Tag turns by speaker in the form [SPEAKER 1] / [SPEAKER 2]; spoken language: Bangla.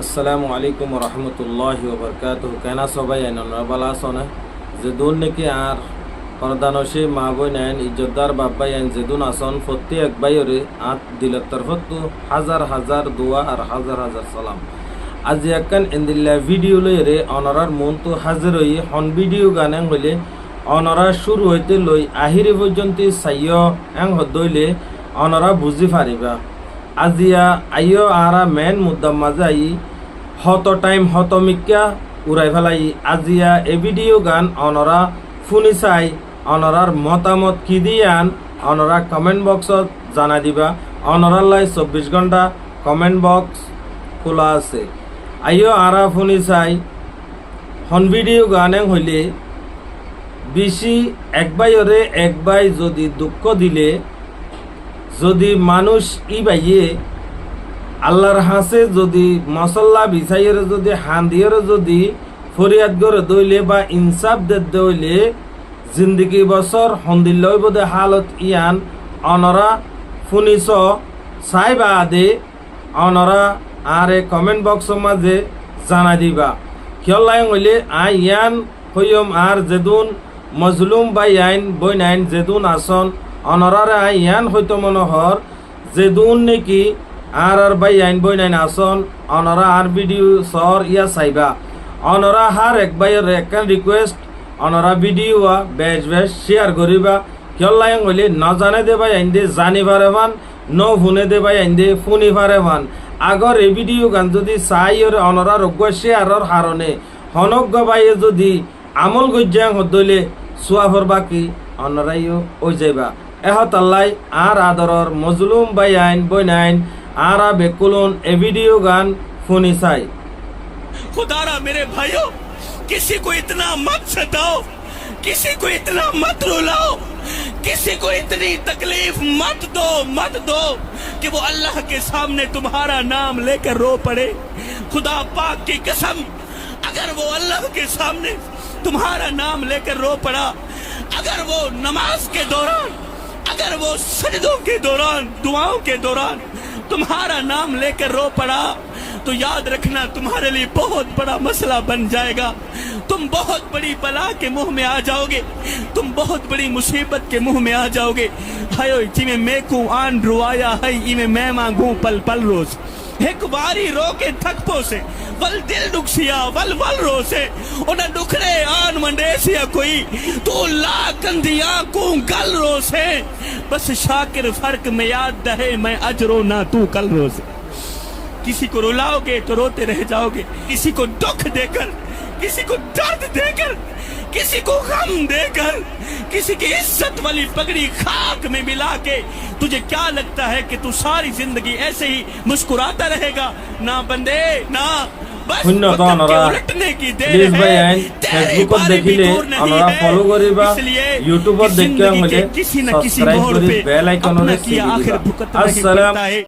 [SPEAKER 1] আসসালামু আলাইকুম রহমতুল্লাহি ওবরকাতুহু। কেনা সবাই আইন বালা আসনে যেদুন নাকি আর পরদানসী মা বই নাইন ইজ্জতদার বাব্বাই আইন যেদুন আসন প্রত্যেক বাইরে আত দিলের তরফত হাজার হাজার দোয়া আর হাজার হাজার সালাম। আজি একখান এন্দিল্লা ভিডিও লইরে অনরার মন তো হাজির হই হন ভিডিও গান এং হইলে অনরা শুরু হইতে লই আহিরে পর্যন্ত চাইয় এং হদইলে অনরা বুঝি পারিবা। আজিয়া আইও আরা মেন মুদ্দাম মাঝে আই হত টাইম হত মিক্কা উড়াই ফেলাই। আজিয়া এ ভিডিও গান অনরা শুনি চাই অনরার মতামত কি দিয়ান অনরা কমেন্ট বক্সত জানাই দিবা। অনরার লাই 24 ঘন্টা কমেন্ট বক্স খোলা আছে। আইও আরা শুনি চাই হন ভিডিও গান হইলে বেশি এক বাই যদি দুঃখ দিলে যদি মানুষ বাইয়ে আল্লাহর হাসে যদি মশল্লা বিছাইয়ের যদি হান্দিয়ের যদি ফরিয়াদ করে দইলে বা ইনসাফ দে দইলে জিন্দগি বছর হন্দিল্লই বোধে হালত ইয়ান অনরা শুনিছ চাই বা আদে অনরা আর কমেন্ট বক্সের মাঝে জানাই দিবা। কিয়লাই হইলে ইয়ান হইম আর যেদুন মজলুম বাই আইন বই নাইন যেদুন আসন অনরারে ইয়ান হইতো মনোহর যেদুন নাকি আর বাই আইন বই নাইন আসন অনরা আর ভিডিও সর ইয়া চাইবা। অনরা হার এক বাইয়ের একখান রিকোয়েস্ট অনরা ভিডিও বেশ শেয়ার করিবা। কিয়লাই হইলে নজানে দে বাই আইন দে জানি পারেবান ন শুনে দে বাই আইন দে শুনি পারেবান। আগর এই ভিডিও গান যদি চাই অনরা রোগ শেয়ারর হারণে হনজ্ঞ বাইয়ে যদি আমল গজ্যাং হদলে চুয়া ফরবা কি অনরাইও ওই যাইবা। এহত আল্লাই আর আদরর মজলুম বাই আইন বই নাইন आरा बेकुलन ए वीडियो गान फोनी साई।
[SPEAKER 2] खुदारा मेरे भाइयों, किसी को इतना मत सताओ, किसी को इतना मत रुलाओ, किसी को इतनी तकलीफ मत दो कि वो अल्लाह के सामने तुम्हारा नाम लेकर रो पड़े। खुदा पाक की कसम, अगर वो अल्लाह के सामने तुम्हारा नाम लेकर रो पड़ा, अगर वो नमाज के दौरान, अगर वो सजदों के दौरान, दुआओं के दौरान तुम्हारा नाम लेकर रो पड़ा, तो याद रखना तुम्हारे लिए बहुत बड़ा मसला बन जाएगा। तुम बहुत बड़ी बला के मुंह में आ जाओगे, तुम बहुत बड़ी मुसीबत के मुंह में आ जाओगे। हायो जिमें मैं को आन रुआया है इमे मैं मांगू पल पल रोज। एक बारी रो के थकपो से वल दिल दुखसिया वल रो से ओना दुखरे आन मंडेसिया कोई तो ला कंदिया को गल रो से। बस शाकिर फर्क में याद रहे मैं अजरो ना तू कल रोज। किसी को रुलाओगे तो रोते रह जाओगे, किसी को दुख देकर, किसी को दर्द देकर, किसी को गम देकर, किसी की इज्जत वाली पगड़ी खाक में मिला के तुझे क्या लगता है कि तू सारी जिंदगी ऐसे ही मुस्कुराता रहेगा? ना बंदे ना, बस उलटने की देर है।
[SPEAKER 1] फेसबुक देखिले अनरा फॉलो करिबा, यूट्यूब देखके मुझे
[SPEAKER 2] किसी न किसी मोड़ पे
[SPEAKER 1] बेल आइकन रे
[SPEAKER 2] आखिर भुगतना ही पड़ता है।